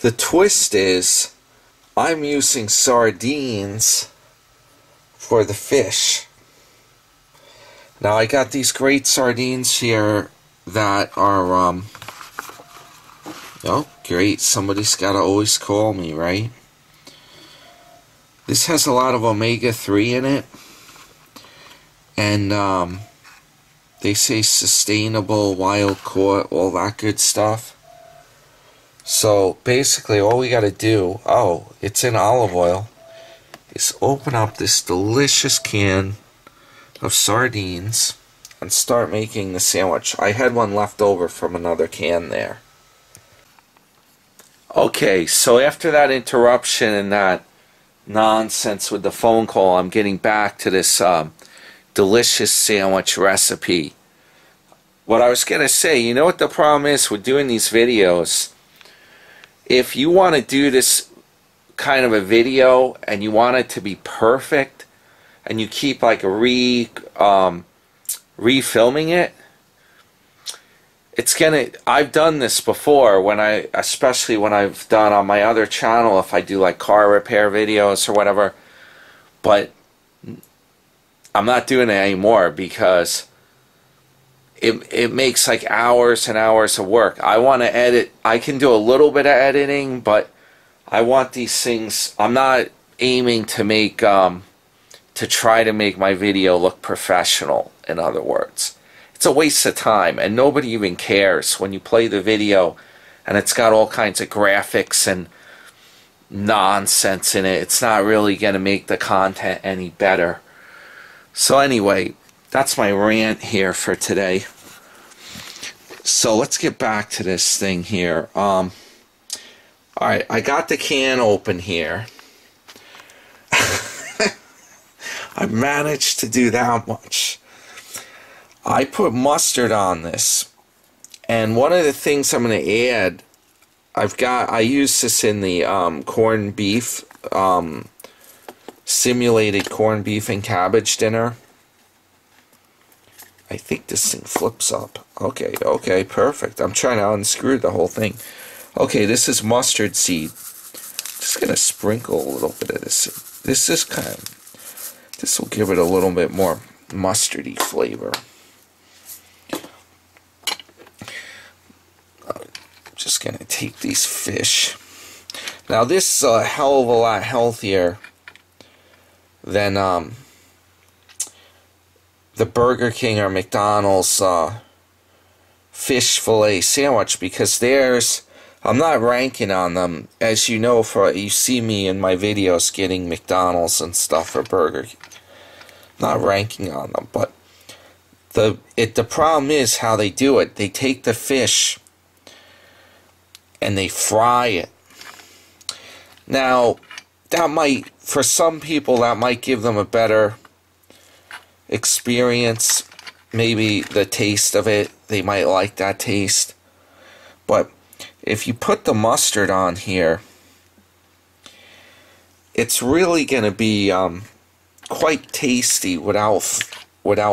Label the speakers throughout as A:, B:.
A: The twist is I'm using sardines for the fish. Now I got these great sardines here that are, oh great, somebody's got to always call me, right? This has a lot of omega-3 in it, and they say sustainable, wild caught, all that good stuff. So basically all we got to do, oh, it's in olive oil, is open up this delicious can of sardines and start making the sandwich. I had one left over from another can there. Okay, so after that interruption and that nonsense with the phone call, I'm getting back to this delicious sandwich recipe. What I was going to say, you know what the problem is with doing these videos? If you want to do this kind of a video and you want it to be perfect and you keep like refilming it, it's gonna, I've done this before when especially when I've done on my other channel, if I do like car repair videos or whatever, but I'm not doing it anymore because it makes like hours and hours of work. I want to edit, I can do a little bit of editing, but I want these things, I'm not aiming to make, to try to make my video look professional, in other words. It's a waste of time, and nobody even cares when you play the video and it's got all kinds of graphics and nonsense in it. It's not really going to make the content any better. So anyway, that's my rant here for today. So let's get back to this thing here. Alright, I got the can open here. I managed to do that much. I put mustard on this, and one of the things I'm going to add, I use this in the corned beef, simulated corned beef and cabbage dinner. I think this thing flips up. Okay, perfect. I'm trying to unscrew the whole thing. Okay, this is mustard seed. Just going to sprinkle a little bit of this. This will give it a little bit more mustardy flavor. Just gonna take these fish. Now this is a hell of a lot healthier than the Burger King or McDonald's fish fillet sandwich, because theirs, I'm not ranking on them. As you know, you see me in my videos getting McDonald's and stuff or Burger King. Not ranking on them, but the problem is how they do it. They take the fish and they fry it. Now, that might, for some people, that might give them a better experience. Maybe the taste of it, they might like that taste. But if you put the mustard on here, it's really going to be quite tasty without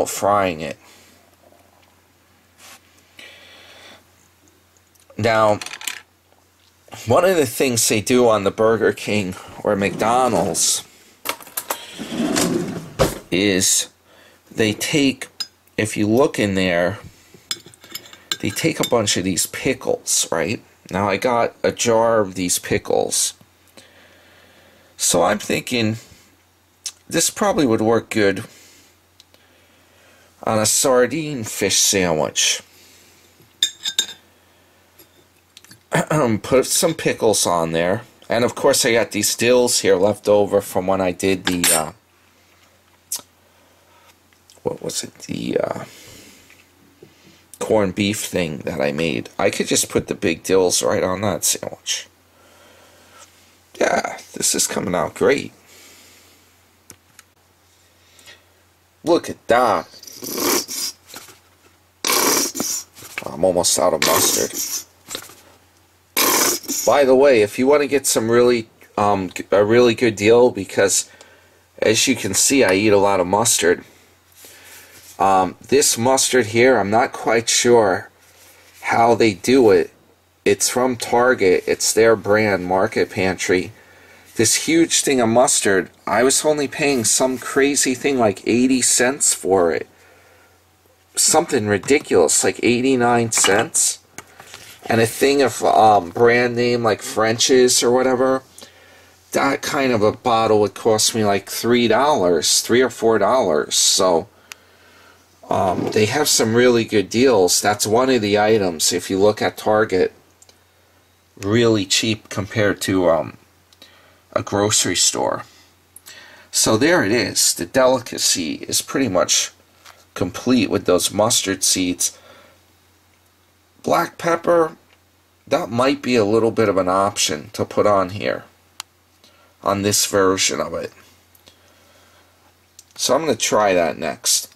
A: frying it. Now, one of the things they do on the Burger King or McDonald's is they take, if you look in there, they take a bunch of these pickles, right? Now I got a jar of these pickles. So I'm thinking this probably would work good on a sardine fish sandwich. Put some pickles on there, and of course I got these dills here left over from when I did the what was it, the corned beef thing that I made. I could just put the big dills right on that sandwich. Yeah, this is coming out great. Look at that. I'm almost out of mustard. By the way, if you want to get some really a really good deal, because as you can see I eat a lot of mustard, this mustard here, I'm not quite sure how they do it It's from Target. It's their brand, Market Pantry. This huge thing of mustard, I was only paying some crazy thing like 80 cents for it. Something ridiculous, like 89 cents. And a thing of brand name like French's or whatever, that kind of a bottle would cost me like $3, $3 or $4. So they have some really good deals. That's one of the items, if you look at Target, really cheap compared to a grocery store. So there it is. The delicacy is pretty much complete with those mustard seeds. Black pepper, that might be a little bit of an option to put on here, on this version of it. So I'm going to try that next.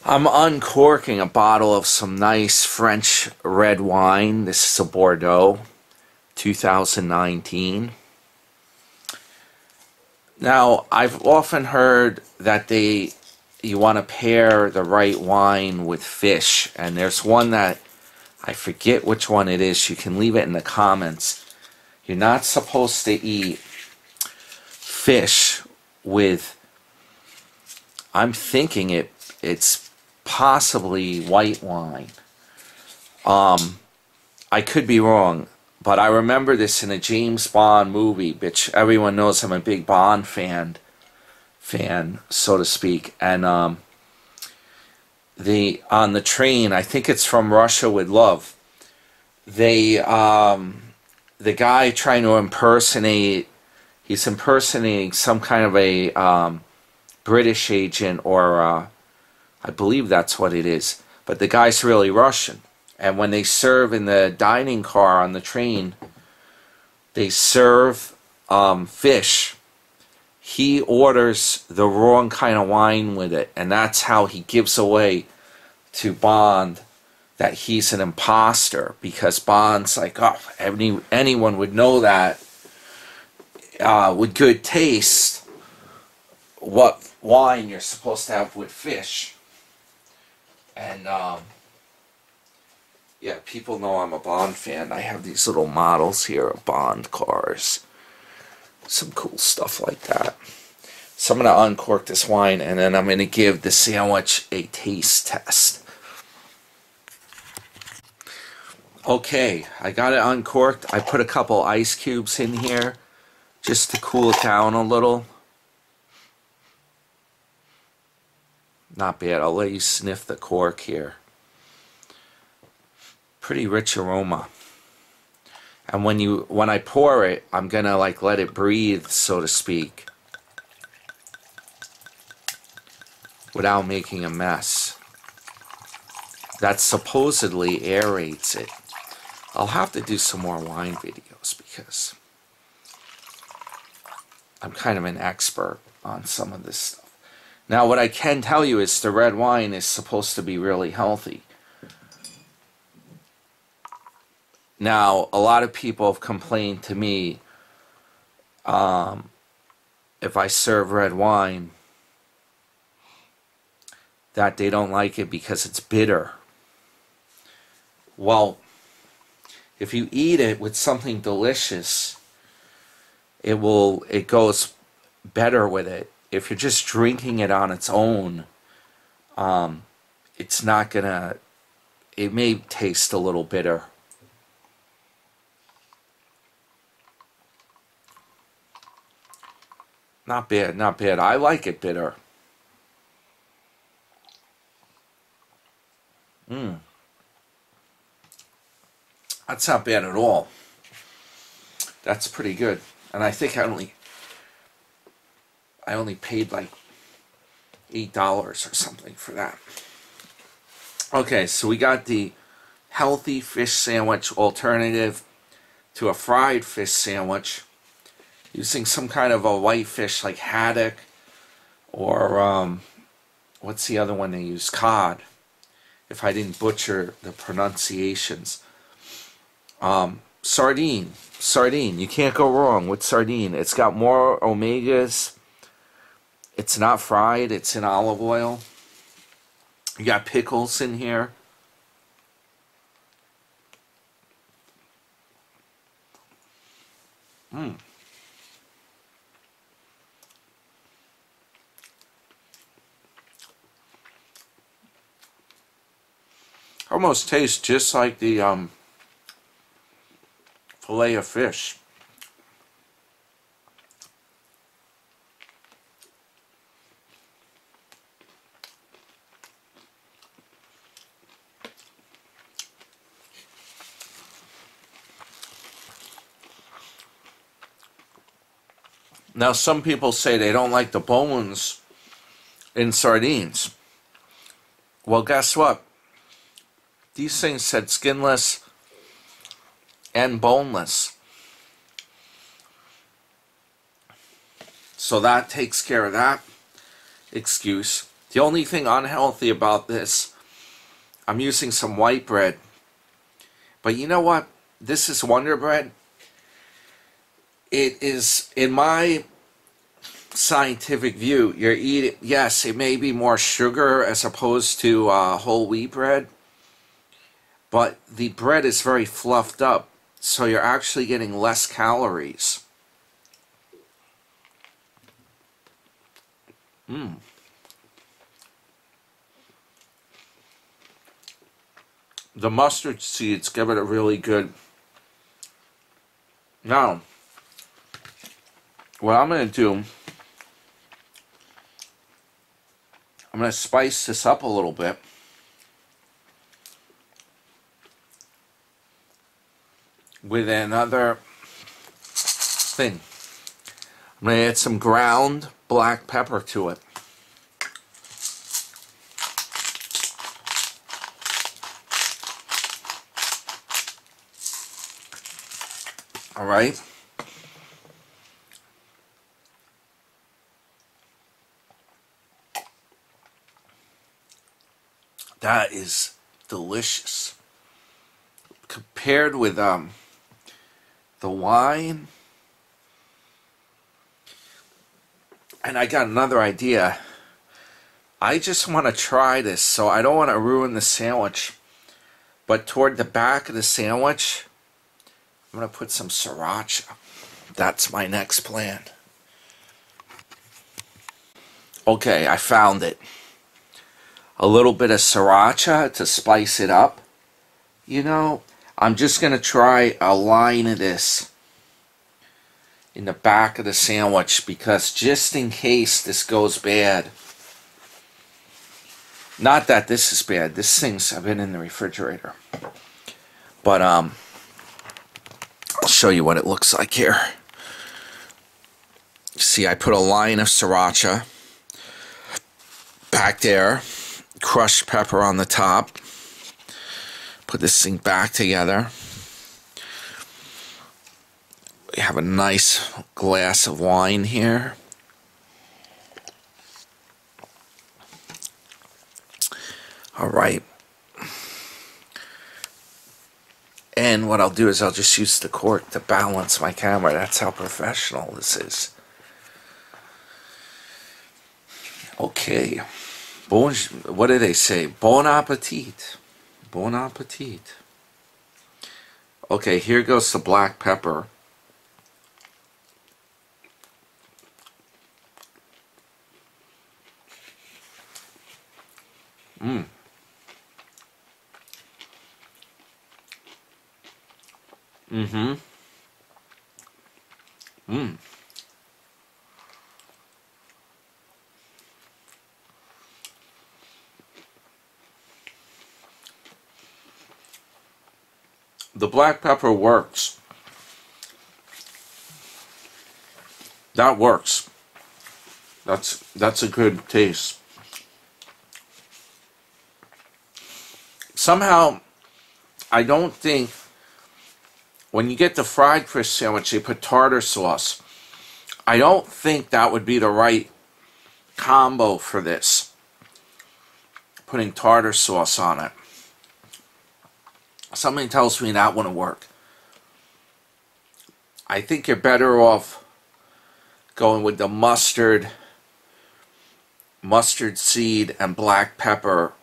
A: I'm uncorking a bottle of some nice French red wine. This is a Bordeaux, 2019. Now, I've often heard that you want to pair the right wine with fish, and there's one that I forget which one it is. You can leave it in the comments. You're not supposed to eat fish with, I'm thinking it's possibly white wine. I could be wrong, but I remember this in a James Bond movie, which everyone knows I'm a big Bond fan, so to speak. And on the train, I think it's From Russia with Love, the guy trying to impersonate, he's impersonating some kind of a British agent, or I believe that's what it is, but the guy's really Russian. And when they serve in the dining car on the train, they serve fish. He orders the wrong kind of wine with it, and that's how he gives away to Bond that he's an imposter, because Bond's like, oh, anyone would know that with good taste what wine you're supposed to have with fish. And yeah, people know I'm a Bond fan. I have these little models here of Bond cars. Some cool stuff like that. So I'm going to uncork this wine, and then I'm going to give the sandwich a taste test. Okay, I got it uncorked. I put a couple ice cubes in here just to cool it down a little. Not bad. I'll let you sniff the cork here. Pretty rich aroma. And when I pour it, I'm gonna like let it breathe, so to speak, without making a mess. That supposedly aerates it. I'll have to do some more wine videos because I'm kind of an expert on some of this stuff. Now, what I can tell you is the red wine is supposed to be really healthy. Now, a lot of people have complained to me if I serve red wine that they don't like it because it's bitter. Well, if you eat it with something delicious, it goes better with it. If you're just drinking it on its own, it's not gonna, it may taste a little bitter. Not bad, not bad. I like it bitter. That's not bad at all. That's pretty good. And I think I only paid like $8 or something for that. Okay, so we got the healthy fish sandwich alternative to a fried fish sandwich using some kind of a white fish like haddock, or what's the other one they use? Cod, if I didn't butcher the pronunciations. Sardine. You can't go wrong with sardine. It's got more omegas. It's not fried. It's in olive oil. You got pickles in here. Mm. Almost tastes just like the Fillet-O-Fish. Now, some people say they don't like the bones in sardines. Well, guess what? These things said skinless and boneless. So that takes care of that excuse. The only thing unhealthy about this, I'm using some white bread. But you know what? This is Wonder Bread. It is, in my scientific view, you're eating, yes, it may be more sugar as opposed to whole wheat bread, but the bread is very fluffed up, so you're actually getting less calories. The mustard seeds give it a really good. Now, what I'm going to do, I'm going to spice this up a little bit. With another thing. I'm going to add some ground black pepper to it. All right. That is delicious. Compared with the wine. And I got another idea. I just want to try this, so I don't want to ruin the sandwich. But toward the back of the sandwich, I'm going to put some sriracha. That's my next plan. Okay, I found it. A little bit of sriracha to spice it up. You know, I'm just going to try a line of this in the back of the sandwich, because just in case this goes bad. Not that this is bad. This thing's been in the refrigerator. But I'll show you what it looks like here. See, I put a line of sriracha back there. Crushed pepper on the top. Put this thing back together. We have a nice glass of wine here. All right. And what I'll do is I'll just use the cork to balance my camera. That's how professional this is. Okay. What do they say? Bon appetit. Bon appetit. Okay, here goes the black pepper. Mmm. Mm-hmm. Mmm. The black pepper works. That works. That's a good taste. Somehow, I don't think when you get the fried fish sandwich, they put tartar sauce. I don't think that would be the right combo for this. Putting tartar sauce on it. Something tells me that wouldn't work. I think you're better off going with the mustard seed and black pepper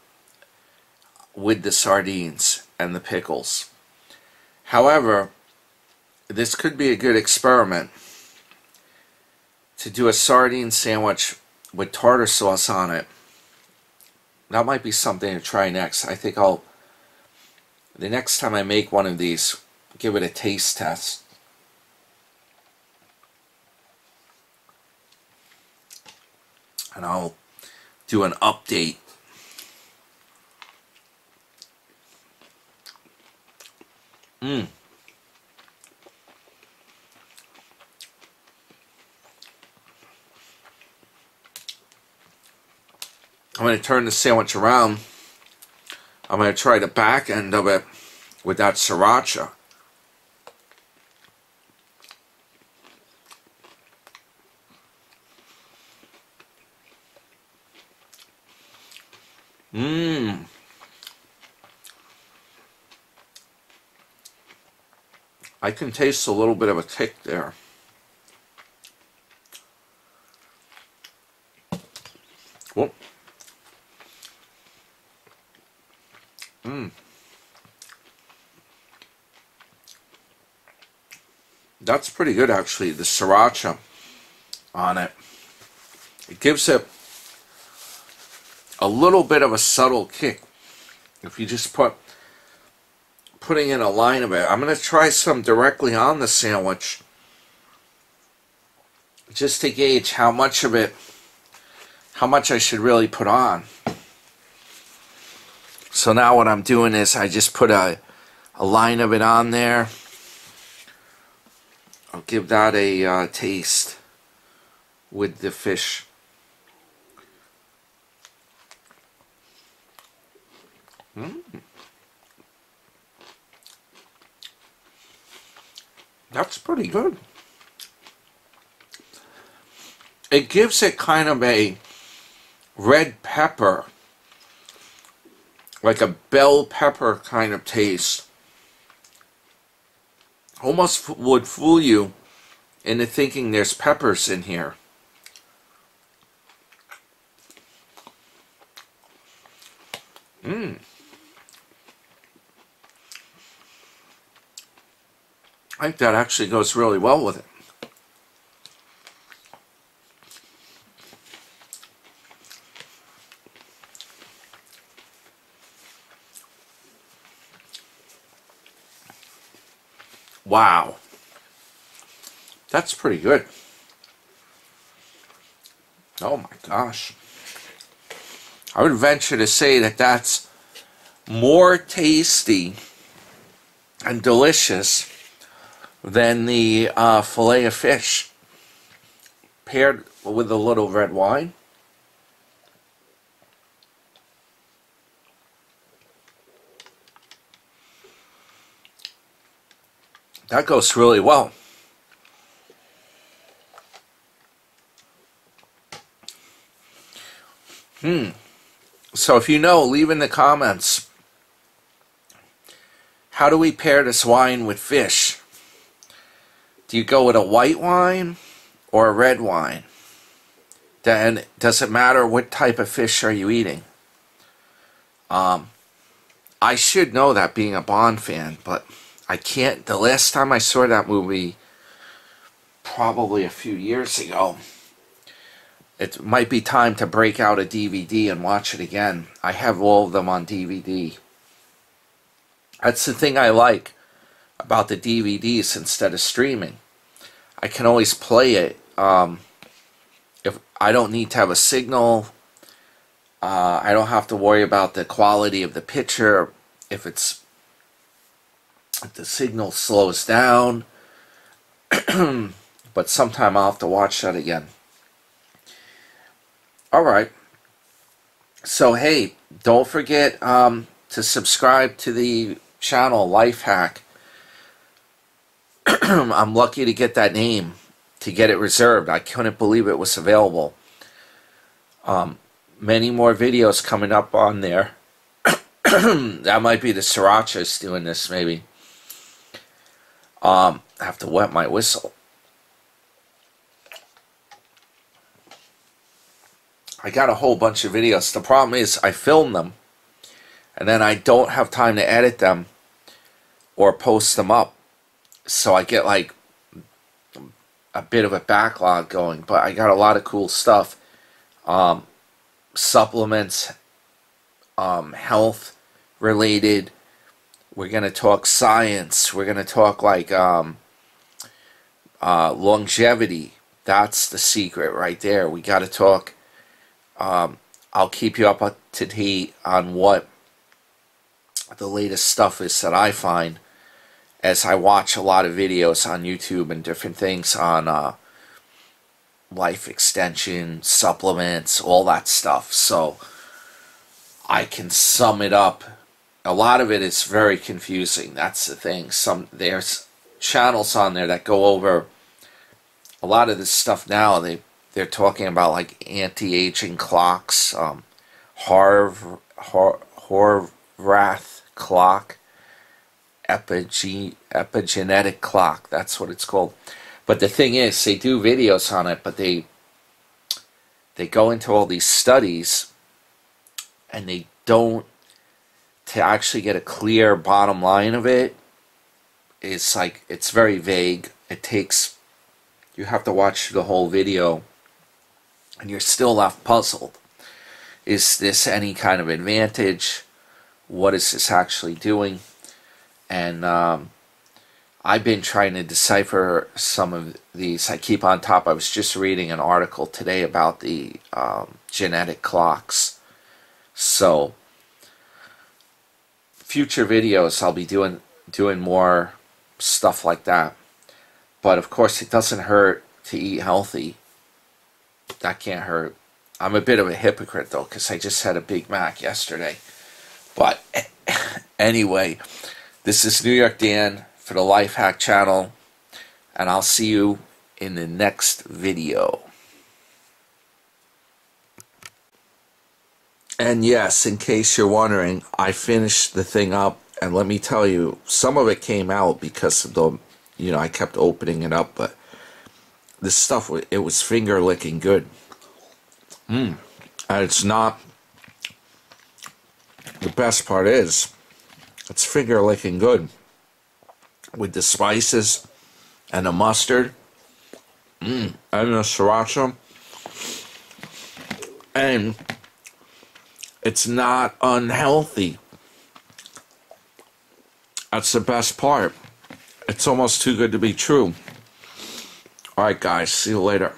A: with the sardines and the pickles. However, this could be a good experiment to do a sardine sandwich with tartar sauce on it. That might be something to try next. I think the next time I make one of these, give it a taste test. And I'll do an update. I'm going to turn the sandwich around. I'm going to try the back end of it with that sriracha. I can taste a little bit of a kick there. Whoop. That's pretty good, actually, the sriracha on it. It gives it a little bit of a subtle kick. If you just putting in a line of it. I'm going to try some directly on the sandwich just to gauge how much I should really put on. So now what I'm doing is I just put a line of it on there. I'll give that a taste with the fish. That's pretty good. It gives it kind of a red pepper, like a bell pepper kind of taste. Almost would fool you into thinking there's peppers in here. I think that actually goes really well with it. Wow. That's pretty good. Oh my gosh. I would venture to say that that's more tasty and delicious than the Fillet-O-Fish paired with a little red wine. That goes really well. So if you know, leave in the comments, how do we pair this wine with fish? Do you go with a white wine or a red wine? Then does it matter what type of fish are you eating? I should know that, being a Bond fan, but I can't. The last time I saw that movie, probably a few years ago, it might be time to break out a DVD and watch it again. I have all of them on DVD. That's the thing I like about the DVDs instead of streaming. I can always play it. If I don't need to have a signal, I don't have to worry about the quality of the picture. If the signal slows down, but sometime I'll have to watch that again. Alright, so hey, don't forget to subscribe to the channel Lifehack. I'm lucky to get that name, to get it reserved. I couldn't believe it was available. Many more videos coming up on there. That might be the srirachas doing this, maybe. I have to wet my whistle. I got a whole bunch of videos. The problem is I film them and then I don't have time to edit them or post them up. So I get like a bit of a backlog going, but I got a lot of cool stuff. Supplements, health related. We're going to talk science. We're going to talk like longevity. That's the secret right there. We got to talk. I'll keep you up to date on what the latest stuff is that I find as I watch a lot of videos on YouTube and different things on life extension, supplements, all that stuff. So I can sum it up. A lot of it is very confusing. That's the thing. There's channels on there that go over a lot of this stuff now. They're talking about like anti-aging clocks, Horvath clock, epigenetic clock. That's what it's called. But the thing is, they do videos on it, but they go into all these studies, and they don't, to actually get a clear bottom line of it. It's like, it's very vague. You have to watch the whole video, and you're still left puzzled. Is this any kind of advantage? What is this actually doing? And I've been trying to decipher some of these. I keep on top. I was just reading an article today about the genetic clocks. So future videos I'll be doing more stuff like that. But of course it doesn't hurt to eat healthy. That can't hurt. I'm a bit of a hypocrite though, because I just had a Big Mac yesterday. But anyway, this is New York Dan for the Lifehack channel, and I'll see you in the next video. And yes, in case you're wondering, I finished the thing up, and let me tell you, some of it came out because of the, I kept opening it up, but this stuff, it was finger licking good. And it's not, the best part is, it's finger licking good. With the spices and the mustard, and the sriracha, and it's not unhealthy. That's the best part. It's almost too good to be true. Alright guys, see you later.